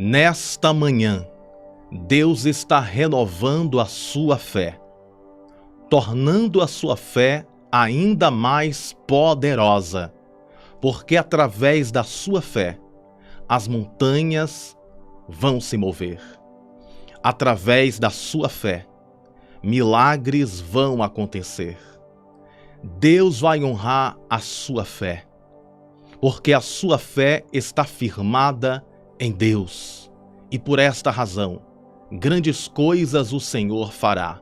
Nesta manhã, Deus está renovando a sua fé, tornando a sua fé ainda mais poderosa, porque através da sua fé, as montanhas vão se mover. Através da sua fé, milagres vão acontecer. Deus vai honrar a sua fé, porque a sua fé está firmada em Deus, e por esta razão, grandes coisas o Senhor fará.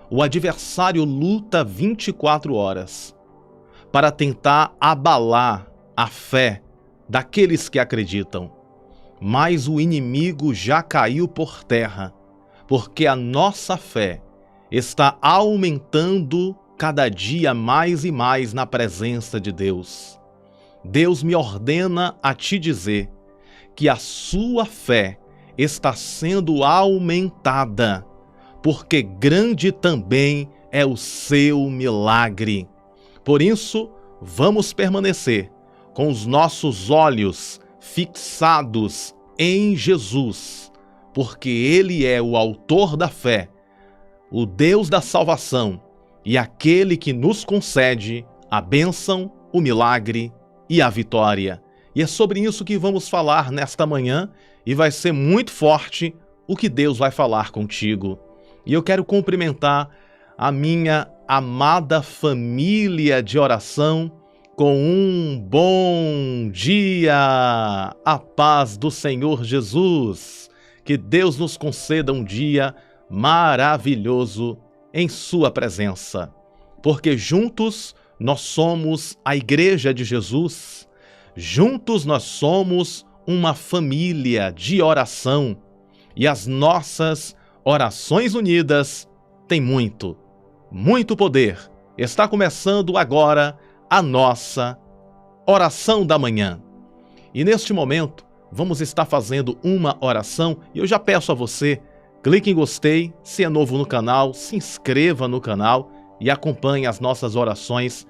O adversário luta 24 horas para tentar abalar a fé daqueles que acreditam, mas o inimigo já caiu por terra, porque a nossa fé está aumentando cada dia mais e mais na presença de Deus. Deus me ordena a te dizer que a sua fé está sendo aumentada, porque grande também é o seu milagre. Por isso, vamos permanecer com os nossos olhos fixados em Jesus, porque Ele é o autor da fé, o Deus da salvação e aquele que nos concede a bênção, o milagre e a vitória. E é sobre isso que vamos falar nesta manhã, e vai ser muito forte o que Deus vai falar contigo. E eu quero cumprimentar a minha amada família de oração com um bom dia. A paz do Senhor Jesus. Que Deus nos conceda um dia maravilhoso em sua presença. Porque juntos nós somos a Igreja de Jesus. Juntos nós somos uma família de oração, e as nossas orações unidas têm muito poder. Está começando agora a nossa oração da manhã. E neste momento vamos estar fazendo uma oração, e eu já peço a você, clique em gostei, se é novo no canal, se inscreva no canal e acompanhe as nossas orações.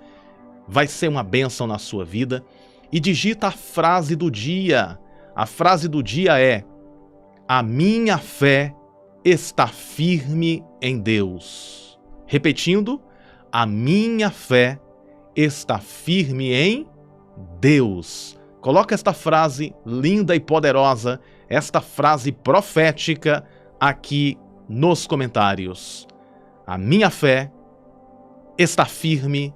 Vai ser uma bênção na sua vida. E digita a frase do dia. A frase do dia é: a minha fé está firme em Deus. Repetindo, a minha fé está firme em Deus. Coloca esta frase linda e poderosa, esta frase profética aqui nos comentários. A minha fé está firme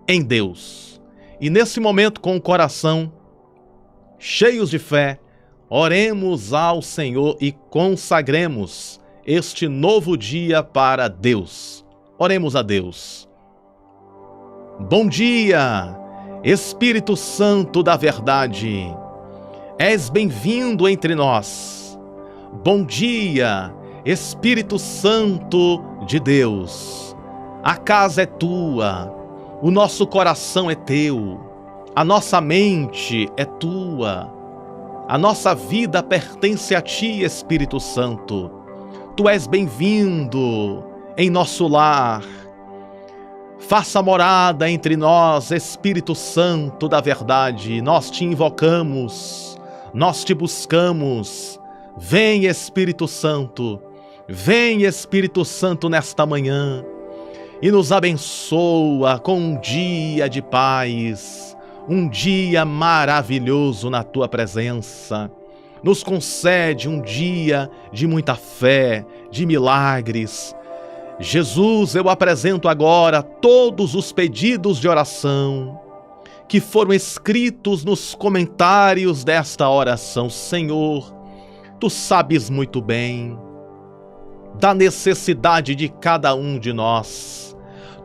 em Deus. E nesse momento, com o coração cheios de fé, oremos ao Senhor e consagremos este novo dia para Deus. Oremos a Deus. Bom dia, Espírito Santo da verdade. És bem-vindo entre nós. Bom dia, Espírito Santo de Deus. A casa é tua. O nosso coração é teu, a nossa mente é tua, a nossa vida pertence a ti, Espírito Santo. Tu és bem-vindo em nosso lar. Faça morada entre nós, Espírito Santo da verdade. Nós te invocamos, nós te buscamos. Vem, Espírito Santo, vem, Espírito Santo, nesta manhã. E nos abençoa com um dia de paz, um dia maravilhoso na tua presença. Nos concede um dia de muita fé, de milagres. Jesus, eu apresento agora todos os pedidos de oração que foram escritos nos comentários desta oração. Senhor, tu sabes muito bem da necessidade de cada um de nós.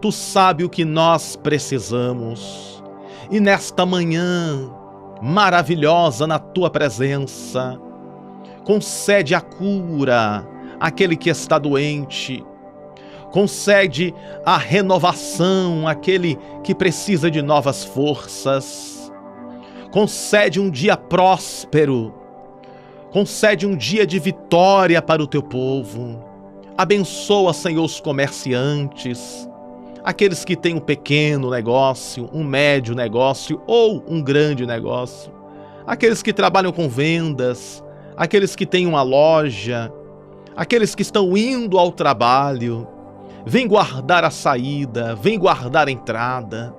Tu sabes o que nós precisamos. E nesta manhã maravilhosa na tua presença, concede a cura àquele que está doente. Concede a renovação àquele que precisa de novas forças. Concede um dia próspero. Concede um dia de vitória para o teu povo. Abençoa, Senhor, os comerciantes, aqueles que têm um pequeno negócio, um médio negócio ou um grande negócio, aqueles que trabalham com vendas, aqueles que têm uma loja, aqueles que estão indo ao trabalho. Vem guardar a saída, vem guardar a entrada.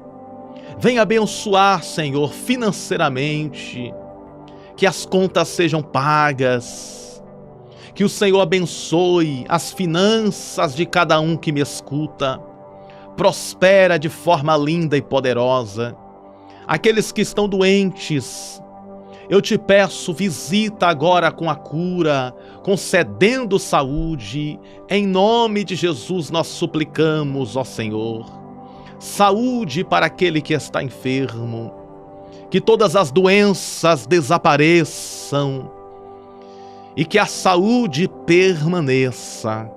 Vem abençoar, Senhor, financeiramente, que as contas sejam pagas, que o Senhor abençoe as finanças de cada um que me escuta, prospera de forma linda e poderosa. Aqueles que estão doentes, eu te peço, visita agora com a cura, concedendo saúde. Em nome de Jesus nós suplicamos, ó Senhor. Saúde para aquele que está enfermo. Que todas as doenças desapareçam e que a saúde permaneça.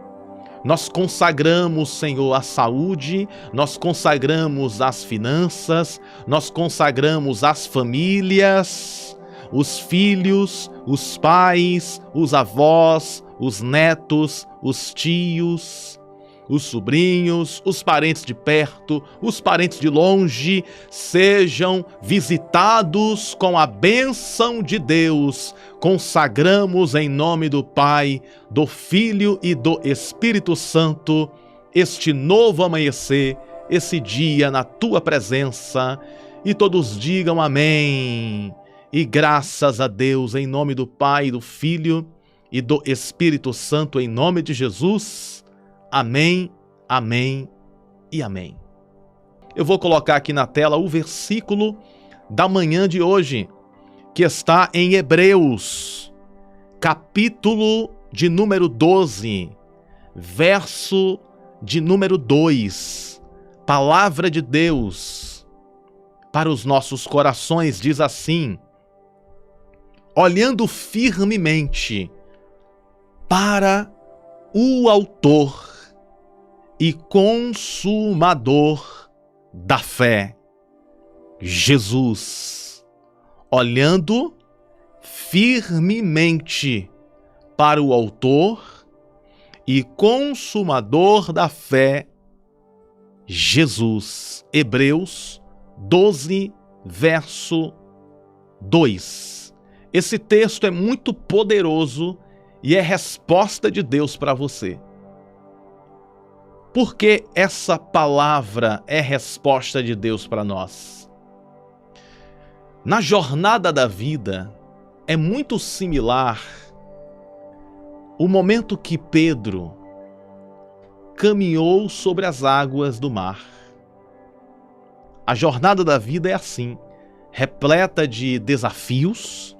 Nós consagramos, Senhor, a saúde, nós consagramos as finanças, nós consagramos as famílias, os filhos, os pais, os avós, os netos, os tios, os sobrinhos, os parentes de perto, os parentes de longe, sejam visitados com a bênção de Deus. Consagramos em nome do Pai, do Filho e do Espírito Santo este novo amanhecer, esse dia na Tua presença, e todos digam amém. E graças a Deus, em nome do Pai, do Filho e do Espírito Santo, em nome de Jesus. Amém, amém e amém. Eu vou colocar aqui na tela o versículo da manhã de hoje, que está em Hebreus, capítulo de número 12, verso de número 2. Palavra de Deus para os nossos corações diz assim: olhando firmemente para o autor e consumador da fé, Jesus. Olhando firmemente para o autor e consumador da fé, Jesus. Hebreus 12, verso 2. Esse texto é muito poderoso e é resposta de Deus para você. Por que essa palavra é resposta de Deus para nós? Na jornada da vida, é muito similar o momento que Pedro caminhou sobre as águas do mar. A jornada da vida é assim, repleta de desafios,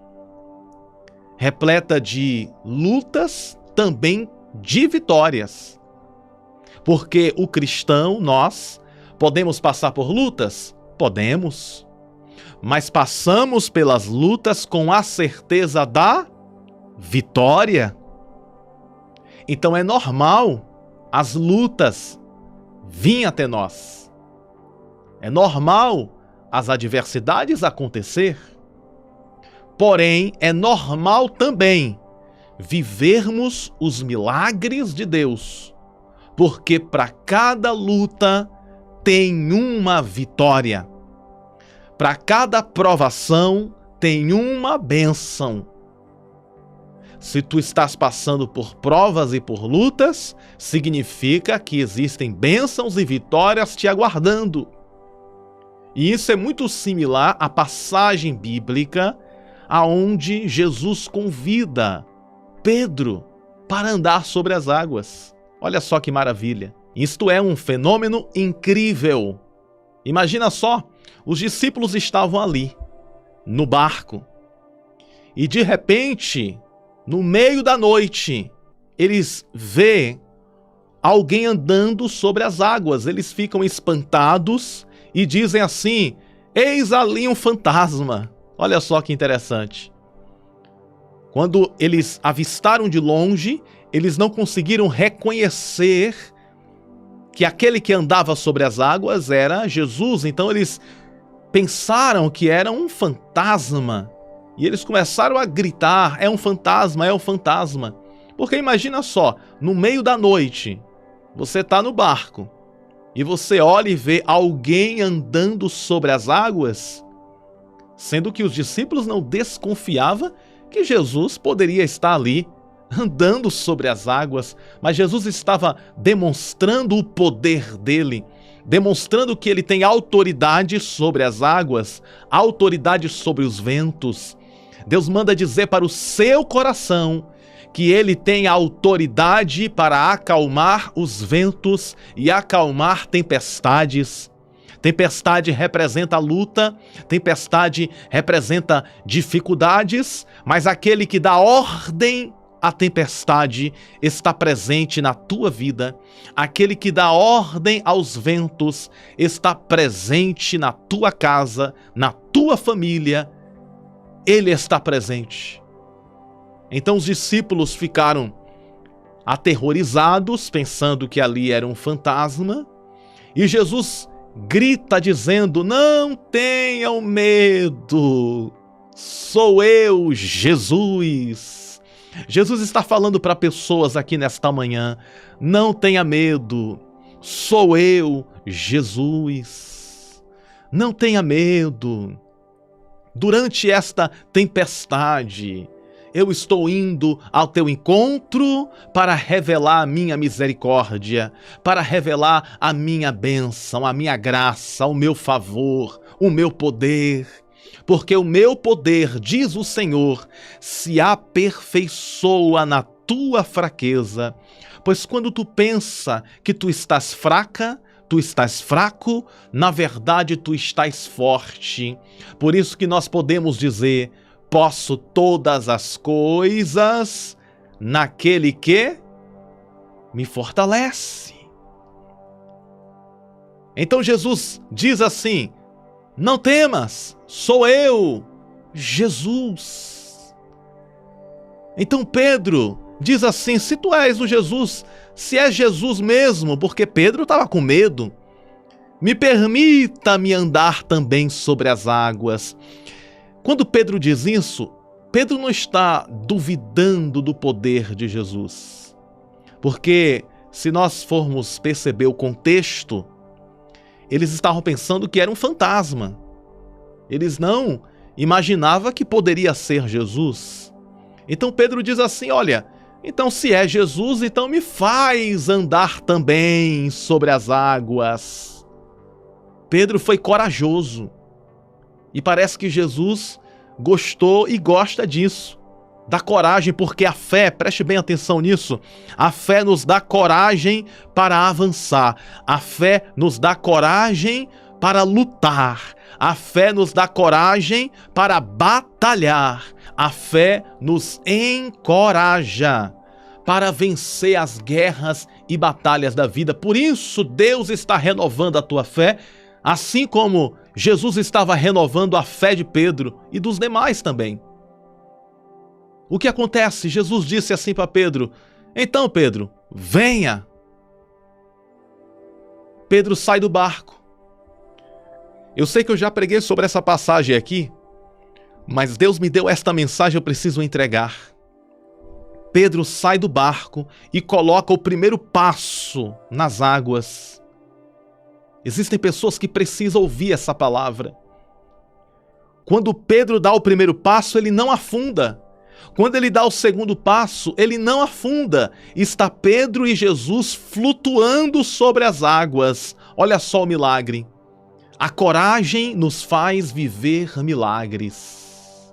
repleta de lutas, também de vitórias. Porque o cristão, nós, podemos passar por lutas? Podemos. Mas passamos pelas lutas com a certeza da vitória. Então é normal as lutas virem até nós. É normal as adversidades acontecer. Porém, é normal também vivermos os milagres de Deus, porque para cada luta tem uma vitória. Para cada provação tem uma bênção. Se tu estás passando por provas e por lutas, significa que existem bênçãos e vitórias te aguardando. E isso é muito similar à passagem bíblica aonde Jesus convida Pedro para andar sobre as águas. Olha só que maravilha. Isto é um fenômeno incrível. Imagina só, os discípulos estavam ali, no barco, e de repente, no meio da noite, eles vê alguém andando sobre as águas. Eles ficam espantados e dizem assim: eis ali um fantasma. Olha só que interessante. Quando eles avistaram de longe, eles não conseguiram reconhecer que aquele que andava sobre as águas era Jesus. Então eles pensaram que era um fantasma. E eles começaram a gritar: é um fantasma, é um fantasma. Porque imagina só, no meio da noite, você está no barco e você olha e vê alguém andando sobre as águas, sendo que os discípulos não desconfiavam que Jesus poderia estar ali andando sobre as águas, mas Jesus estava demonstrando o poder dele, demonstrando que ele tem autoridade sobre as águas, autoridade sobre os ventos. Deus manda dizer para o seu coração que ele tem autoridade para acalmar os ventos e acalmar tempestades. Tempestade representa luta, tempestade representa dificuldades, mas aquele que dá ordem à tempestade está presente na tua vida. Aquele que dá ordem aos ventos está presente na tua casa, na tua família. Ele está presente. Então os discípulos ficaram aterrorizados, pensando que ali era um fantasma, e Jesus grita dizendo: não tenham medo, sou eu, Jesus. Jesus está falando para pessoas aqui nesta manhã: não tenha medo, sou eu, Jesus. Não tenha medo. Durante esta tempestade, eu estou indo ao teu encontro para revelar a minha misericórdia, para revelar a minha bênção, a minha graça, o meu favor, o meu poder. Porque o meu poder, diz o Senhor, se aperfeiçoa na tua fraqueza. Pois quando tu pensa que tu estás fraca, tu estás fraco, na verdade tu estás forte. Por isso que nós podemos dizer: posso todas as coisas naquele que me fortalece. Então Jesus diz assim: não temas, sou eu, Jesus. Então Pedro diz assim: se tu és o Jesus, se é Jesus mesmo, porque Pedro estava com medo, me permita-me andar também sobre as águas. Quando Pedro diz isso, Pedro não está duvidando do poder de Jesus. Porque se nós formos perceber o contexto, eles estavam pensando que era um fantasma. Eles não imaginavam que poderia ser Jesus. Então Pedro diz assim: olha, então se é Jesus, então me faz andar também sobre as águas. Pedro foi corajoso. E parece que Jesus gostou e gosta disso, da coragem, porque a fé, preste bem atenção nisso, a fé nos dá coragem para avançar, a fé nos dá coragem para lutar, a fé nos dá coragem para batalhar, a fé nos encoraja para vencer as guerras e batalhas da vida. Por isso Deus está renovando a tua fé, assim como Jesus estava renovando a fé de Pedro e dos demais também. O que acontece? Jesus disse assim para Pedro: então Pedro, venha. Pedro sai do barco. Eu sei que eu já preguei sobre essa passagem aqui, mas Deus me deu esta mensagem, eu preciso entregar. Pedro sai do barco e coloca o primeiro passo nas águas. Existem pessoas que precisam ouvir essa palavra. Quando Pedro dá o primeiro passo, ele não afunda. Quando ele dá o segundo passo, ele não afunda. Está Pedro e Jesus flutuando sobre as águas. Olha só o milagre. A coragem nos faz viver milagres.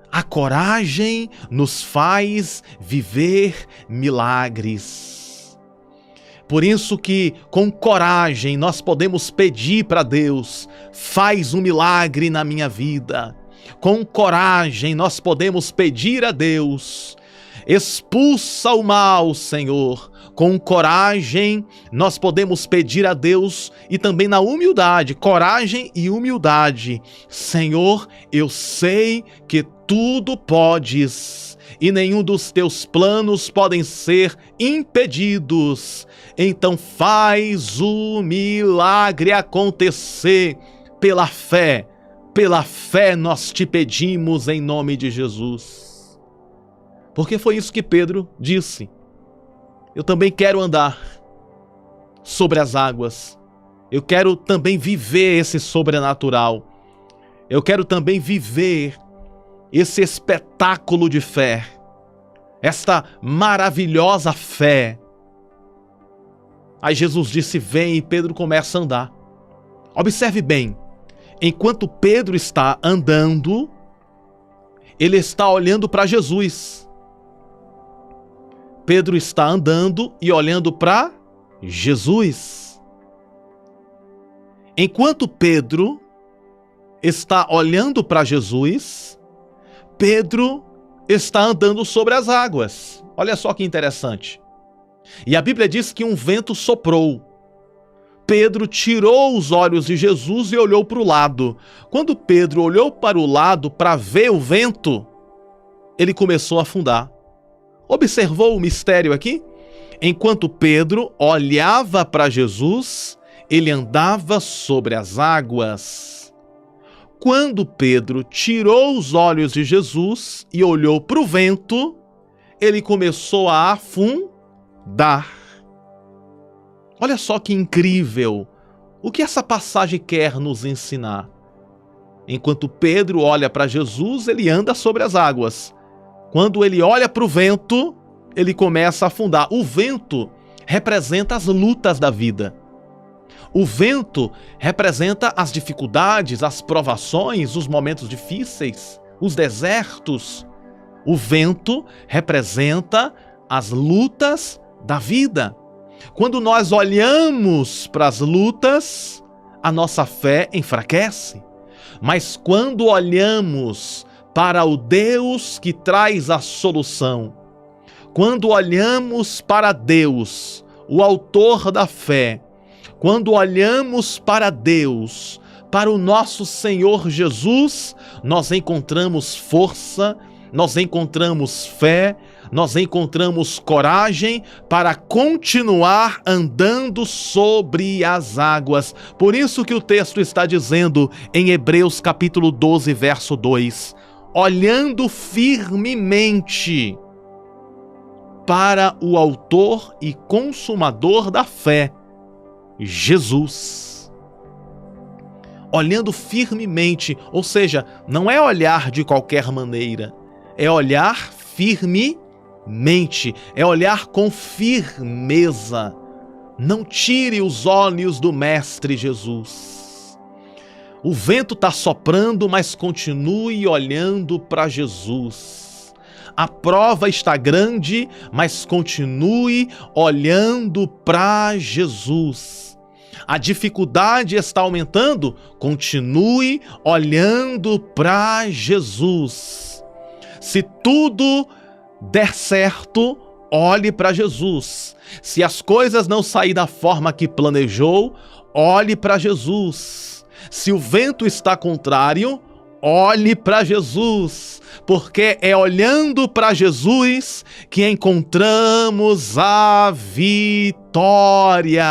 A coragem nos faz viver milagres. Por isso que com coragem nós podemos pedir para Deus: faz um milagre na minha vida. Com coragem nós podemos pedir a Deus: expulsa o mal, Senhor. Com coragem nós podemos pedir a Deus, e também na humildade, coragem e humildade: Senhor, eu sei que tudo podes e nenhum dos teus planos podem ser impedidos. Então faz o milagre acontecer pela fé. Pela fé nós te pedimos em nome de Jesus. Porque foi isso que Pedro disse: eu também quero andar sobre as águas. Eu quero também viver esse sobrenatural. Eu quero também viver esse espetáculo de fé, esta maravilhosa fé. Aí Jesus disse: vem, e Pedro começa a andar. Observe bem, enquanto Pedro está andando, ele está olhando para Jesus. Pedro está andando e olhando para Jesus. Enquanto Pedro está olhando para Jesus, Pedro está andando sobre as águas. Olha só que interessante. E a Bíblia diz que um vento soprou. Pedro tirou os olhos de Jesus e olhou para o lado. Quando Pedro olhou para o lado para ver o vento, ele começou a afundar. Observou o mistério aqui? Enquanto Pedro olhava para Jesus, ele andava sobre as águas. Quando Pedro tirou os olhos de Jesus e olhou para o vento, ele começou a afundar. Olha só que incrível! O que essa passagem quer nos ensinar? Enquanto Pedro olha para Jesus, ele anda sobre as águas. Quando ele olha para o vento, ele começa a afundar. O vento representa as lutas da vida. O vento representa as dificuldades, as provações, os momentos difíceis, os desertos. O vento representa as lutas da vida. Quando nós olhamos para as lutas, a nossa fé enfraquece. Mas quando olhamos para o Deus que traz a solução, quando olhamos para Deus, o autor da fé, quando olhamos para Deus, para o nosso Senhor Jesus, nós encontramos força, nós encontramos fé, nós encontramos coragem para continuar andando sobre as águas. Por isso que o texto está dizendo em Hebreus capítulo 12, verso 2, olhando firmemente para o autor e consumador da fé, Jesus. Olhando firmemente, ou seja, não é olhar de qualquer maneira, é olhar firmemente, é olhar com firmeza. Não tire os olhos do Mestre Jesus. O vento está soprando, mas continue olhando para Jesus. A prova está grande, mas continue olhando para Jesus. A dificuldade está aumentando, continue olhando para Jesus. Se tudo der certo, olhe para Jesus. Se as coisas não saírem da forma que planejou, olhe para Jesus. Se o vento está contrário, olhe para Jesus, porque é olhando para Jesus que encontramos a vitória.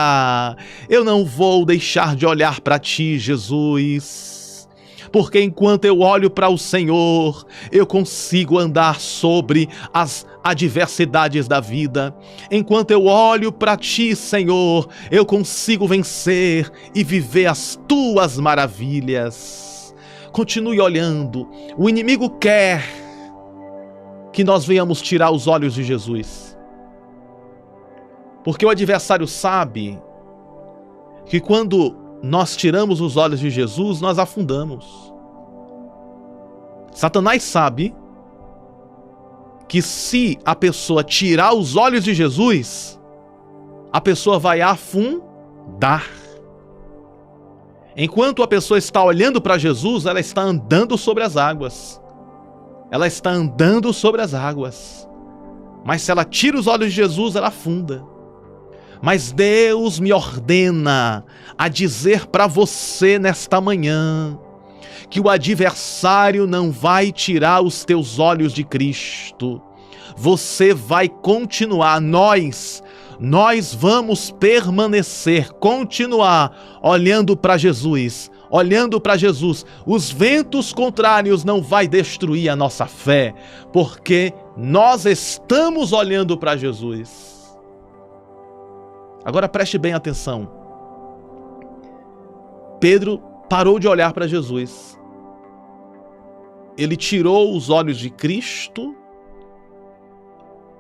Eu não vou deixar de olhar para ti, Jesus, porque enquanto eu olho para o Senhor, eu consigo andar sobre as adversidades da vida. Enquanto eu olho para ti, Senhor, eu consigo vencer e viver as tuas maravilhas. Continue olhando. O inimigo quer que nós venhamos tirar os olhos de Jesus, porque o adversário sabe que quando nós tiramos os olhos de Jesus, nós afundamos. Satanás sabe que se a pessoa tirar os olhos de Jesus, a pessoa vai afundar. Enquanto a pessoa está olhando para Jesus, ela está andando sobre as águas. Ela está andando sobre as águas. Mas se ela tira os olhos de Jesus, ela afunda. Mas Deus me ordena a dizer para você nesta manhã que o adversário não vai tirar os teus olhos de Cristo. Você vai continuar, nós vamos permanecer, continuar olhando para Jesus, olhando para Jesus. Os ventos contrários não vai destruir a nossa fé, porque nós estamos olhando para Jesus. Agora preste bem atenção. Pedro parou de olhar para Jesus. ele tirou os olhos de Cristo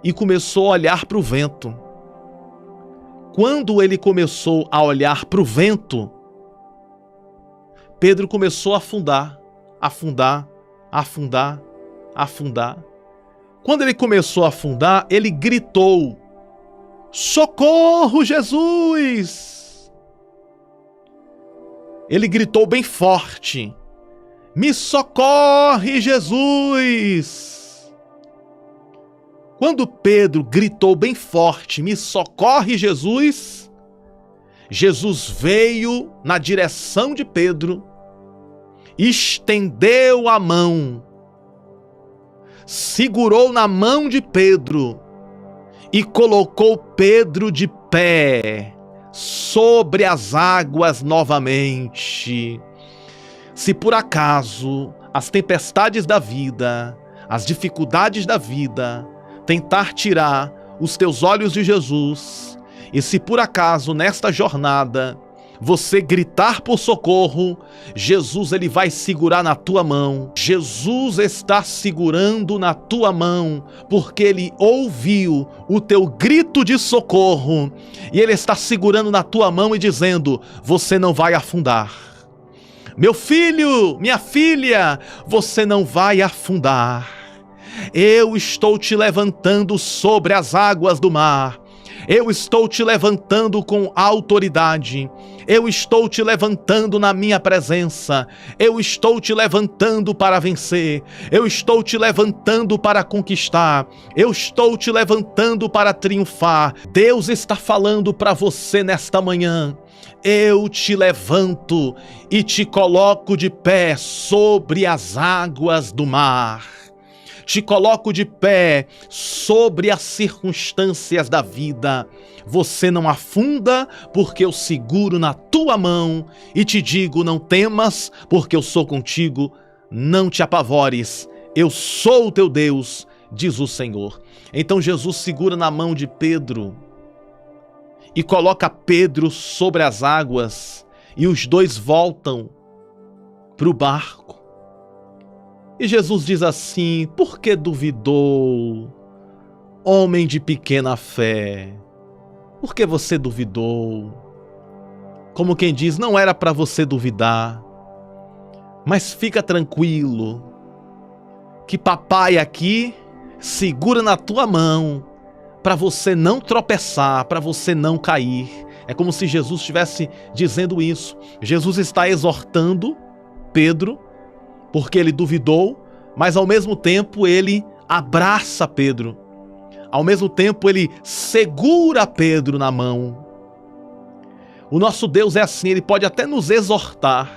e começou a olhar para o vento. Quando ele começou a olhar para o vento, Pedro começou a afundar, afundar, afundar, afundar. Quando ele começou a afundar, ele gritou: "Socorro, Jesus!" Ele gritou bem forte: "Me socorre, Jesus!" Quando Pedro gritou bem forte: "Me socorre, Jesus!", Jesus veio na direção de Pedro, estendeu a mão, segurou na mão de Pedro e colocou Pedro de pé sobre as águas novamente. Se por acaso as tempestades da vida, as dificuldades da vida tentar tirar os teus olhos de Jesus, e se por acaso nesta jornada você gritar por socorro, Jesus ele vai segurar na tua mão. Jesus está segurando na tua mão, porque ele ouviu o teu grito de socorro, e ele está segurando na tua mão e dizendo: você não vai afundar. Meu filho, minha filha, você não vai afundar. Eu estou te levantando sobre as águas do mar. Eu estou te levantando com autoridade. Eu estou te levantando na minha presença. Eu estou te levantando para vencer. Eu estou te levantando para conquistar. Eu estou te levantando para triunfar. Deus está falando para você nesta manhã: eu te levanto e te coloco de pé sobre as águas do mar. Te coloco de pé sobre as circunstâncias da vida. Você não afunda, porque eu seguro na tua mão e te digo: não temas, porque eu sou contigo. Não te apavores, eu sou o teu Deus, diz o Senhor. Então Jesus segura na mão de Pedro e coloca Pedro sobre as águas, e os dois voltam para o barco. E Jesus diz assim: por que duvidou, homem de pequena fé? Por que você duvidou? Como quem diz, não era para você duvidar. Mas fica tranquilo, que papai aqui segura na tua mão, para você não tropeçar, para você não cair. É como se Jesus estivesse dizendo isso. Jesus está exortando Pedro, porque ele duvidou, mas ao mesmo tempo ele abraça Pedro. Ao mesmo tempo ele segura Pedro na mão. O nosso Deus é assim, ele pode até nos exortar,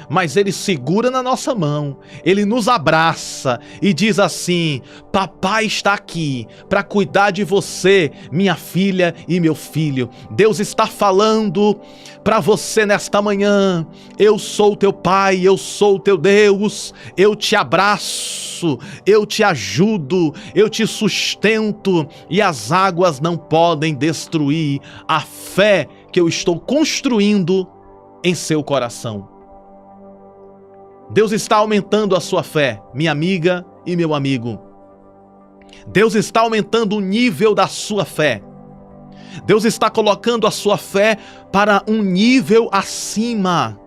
mas ele segura na nossa mão, ele nos abraça e diz assim: papai está aqui para cuidar de você, minha filha e meu filho. Deus está falando para você nesta manhã: eu sou o teu pai, eu sou o teu Deus, eu te abraço, eu te ajudo, eu te sustento, e as águas não podem destruir a fé que eu estou construindo em seu coração. Deus está aumentando a sua fé, minha amiga e meu amigo. Deus está aumentando o nível da sua fé. Deus está colocando a sua fé para um nível acima.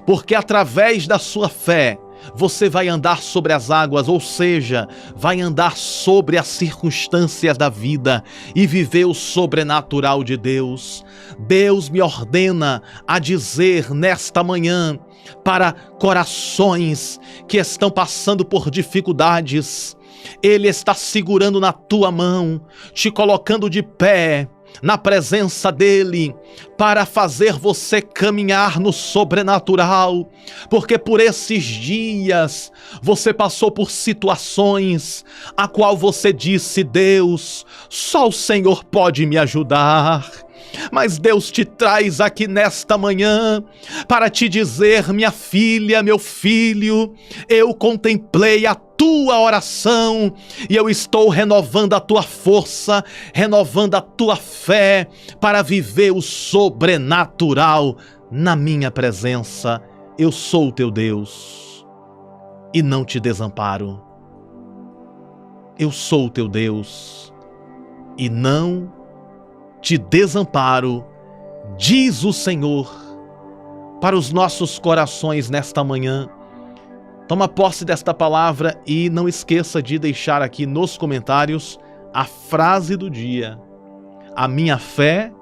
Porque através da sua fé, você vai andar sobre as águas, ou seja, vai andar sobre as circunstâncias da vida e viver o sobrenatural de Deus. Deus me ordena a dizer nesta manhã para corações que estão passando por dificuldades: Ele está segurando na tua mão, te colocando de pé na presença dele, para fazer você caminhar no sobrenatural, porque por esses dias você passou por situações a qual você disse: Deus, só o Senhor pode me ajudar. Mas Deus te traz aqui nesta manhã para te dizer: minha filha, meu filho, eu contemplei a tua oração e eu estou renovando a tua força, renovando a tua fé para viver o sobrenatural na minha presença. Eu sou o teu Deus. e não te desamparo. Eu sou o teu Deus e não te desamparo, diz o Senhor para os nossos corações nesta manhã. Toma posse desta palavra e não esqueça de deixar aqui nos comentários a frase do dia. A minha fé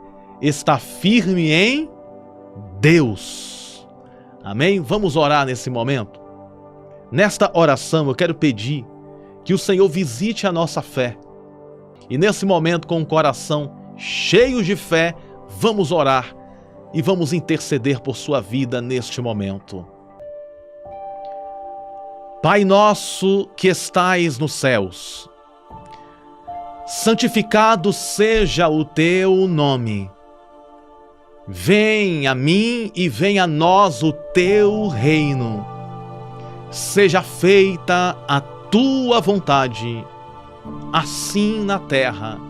está firme em Deus. Amém? Vamos orar nesse momento? Nesta oração eu quero pedir que o Senhor visite a nossa fé. E nesse momento, com o coração cheio de fé, vamos orar e vamos interceder por sua vida neste momento. Pai nosso que estais nos céus, santificado seja o teu nome. Venha a mim e venha a nós o teu reino. Seja feita a tua vontade, assim na terra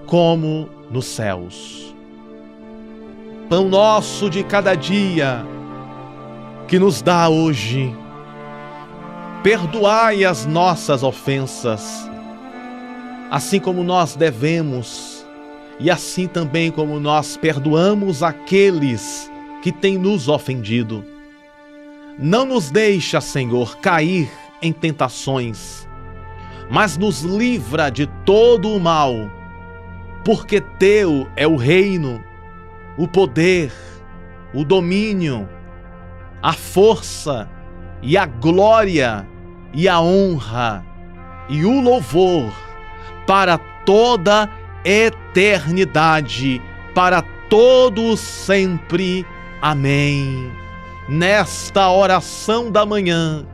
como nos céus. Pão nosso de cada dia, que nos dá hoje. Perdoai as nossas ofensas, assim como nós devemos, e assim também como nós perdoamos aqueles que têm nos ofendido. Não nos deixa, Senhor, cair em tentações, mas nos livra de todo o mal, porque teu é o reino, o poder, o domínio, a força e a glória e a honra e o louvor para toda eternidade, para todos sempre. Amém. Nesta oração da manhã,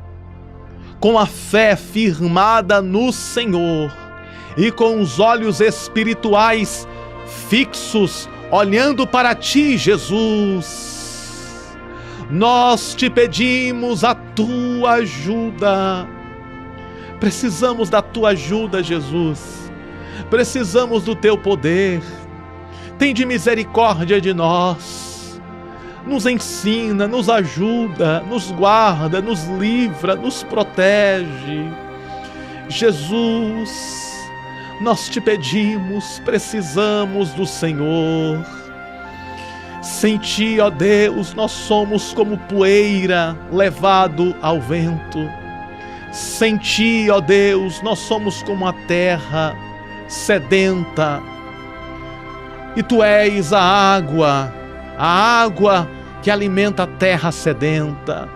com a fé firmada no Senhor e com os olhos espirituais fixos, olhando para ti, Jesus, nós te pedimos a tua ajuda. Precisamos da tua ajuda, Jesus. Precisamos do teu poder. Tende misericórdia de nós. Nos ensina, nos ajuda, nos guarda, nos livra, nos protege. Jesus, nós te pedimos, precisamos do Senhor. Sem ti, ó Deus, nós somos como poeira levado ao vento. Sem ti, ó Deus, nós somos como a terra sedenta. E tu és a água que alimenta a terra sedenta.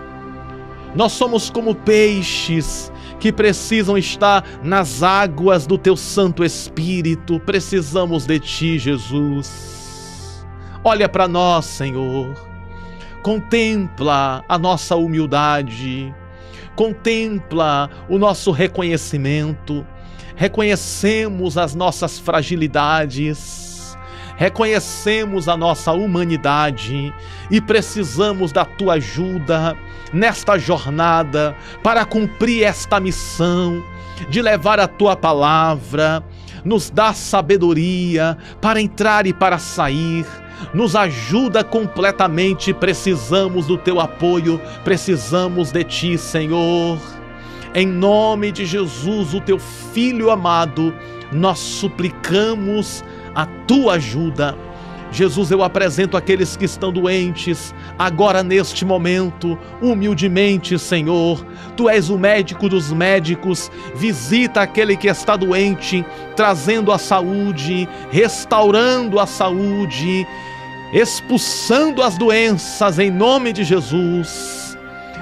Nós somos como peixes que precisam estar nas águas do teu Santo Espírito. Precisamos de ti, Jesus. Olha para nós, Senhor. Contempla a nossa humildade. Contempla o nosso reconhecimento. Reconhecemos as nossas fragilidades. Reconhecemos a nossa humanidade e precisamos da tua ajuda nesta jornada para cumprir esta missão de levar a tua palavra. Nos dá sabedoria para entrar e para sair. Nos ajuda completamente. Precisamos do teu apoio. Precisamos de ti, Senhor. Em nome de Jesus, o teu Filho amado, nós suplicamos a tua ajuda. Jesus, eu apresento aqueles que estão doentes, agora neste momento, humildemente, Senhor. Tu és o médico dos médicos, visita aquele que está doente, trazendo a saúde, restaurando a saúde, expulsando as doenças em nome de Jesus.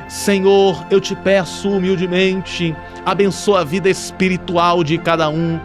Senhor, eu te peço humildemente, abençoa a vida espiritual de cada um.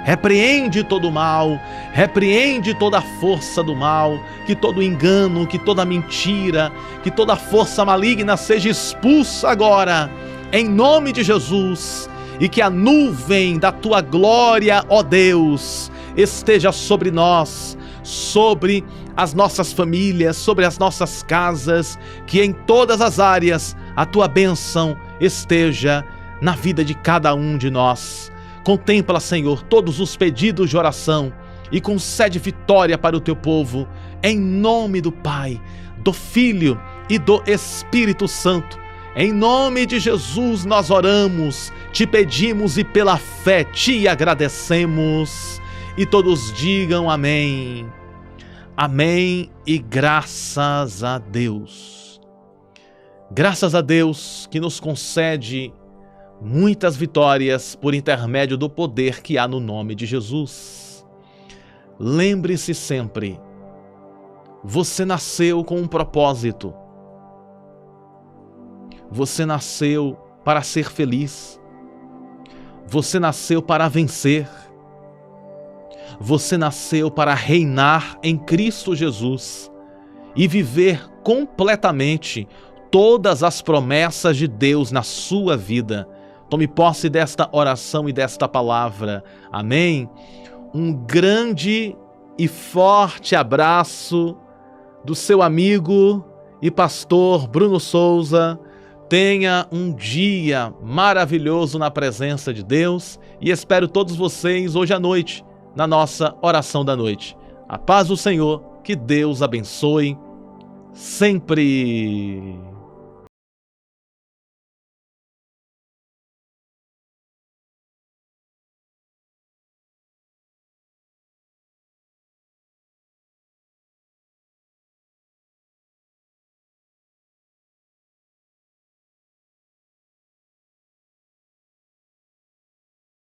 Repreende todo o mal, repreende toda a força do mal, que todo engano, que toda mentira, que toda força maligna seja expulsa agora, em nome de Jesus, e que a nuvem da tua glória, ó Deus, esteja sobre nós, sobre as nossas famílias, sobre as nossas casas, que em todas as áreas a tua bênção esteja na vida de cada um de nós. Contempla, Senhor, todos os pedidos de oração e concede vitória para o teu povo, em nome do Pai, do Filho e do Espírito Santo. Em nome de Jesus nós oramos, te pedimos e pela fé te agradecemos. E todos digam amém. Amém e graças a Deus. Graças a Deus que nos concede muitas vitórias por intermédio do poder que há no nome de Jesus. Lembre-se sempre, você nasceu com um propósito. Você nasceu para ser feliz. Você nasceu para vencer. Você nasceu para reinar em Cristo Jesus e viver completamente todas as promessas de Deus na sua vida. Tome posse desta oração e desta palavra. Amém? Um grande e forte abraço do seu amigo e pastor Bruno Souza. Tenha um dia maravilhoso na presença de Deus e espero todos vocês hoje à noite na nossa oração da noite. A paz do Senhor, que Deus abençoe sempre.